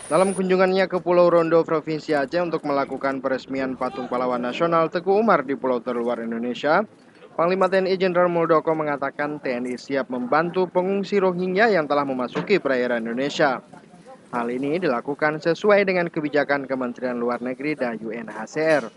Dalam kunjungannya ke Pulau Rondo, Provinsi Aceh untuk melakukan peresmian patung pahlawan nasional Teguh Umar di pulau terluar Indonesia, Panglima TNI Jenderal Muldoko mengatakan TNI siap membantu pengungsi Rohingya yang telah memasuki perairan Indonesia. Hal ini dilakukan sesuai dengan kebijakan Kementerian Luar Negeri dan UNHCR.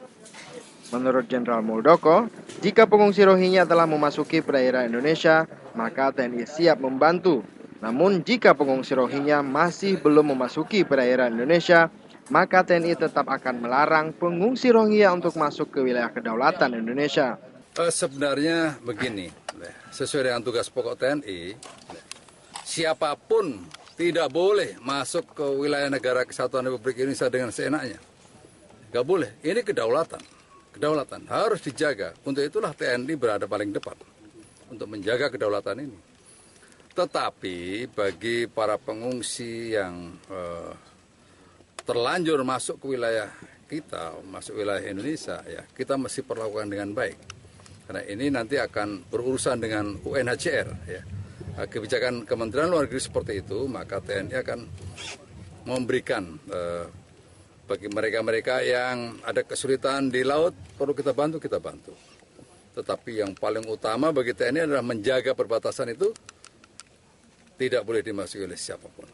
Menurut Jenderal Muldoko, jika pengungsi Rohingya telah memasuki perairan Indonesia, maka TNI siap membantu. Namun jika pengungsi Rohingya masih belum memasuki perairan Indonesia, maka TNI tetap akan melarang pengungsi Rohingya untuk masuk ke wilayah kedaulatan Indonesia. Sebenarnya begini, sesuai dengan tugas pokok TNI, siapapun tidak boleh masuk ke wilayah negara kesatuan Republik Indonesia dengan seenaknya. Gak boleh, ini kedaulatan. Kedaulatan harus dijaga. Untuk itulah TNI berada paling depan untuk menjaga kedaulatan ini. Tetapi bagi para pengungsi yang terlanjur masuk ke wilayah kita, masuk wilayah Indonesia, ya kita mesti perlakukan dengan baik. Karena ini nanti akan berurusan dengan UNHCR. Ya. Kebijakan Kementerian Luar Negeri seperti itu, maka TNI akan memberikan bagi mereka-mereka yang ada kesulitan di laut, perlu kita bantu, kita bantu. Tetapi yang paling utama bagi TNI adalah menjaga perbatasan itu tidak boleh dimasuki oleh siapapun.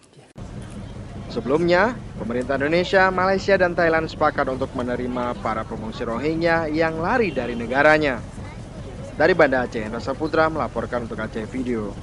Sebelumnya, pemerintah Indonesia, Malaysia, dan Thailand sepakat untuk menerima para pengungsi Rohingya yang lari dari negaranya. Dari Banda Aceh, Hendra Saputra melaporkan untuk Aceh Video.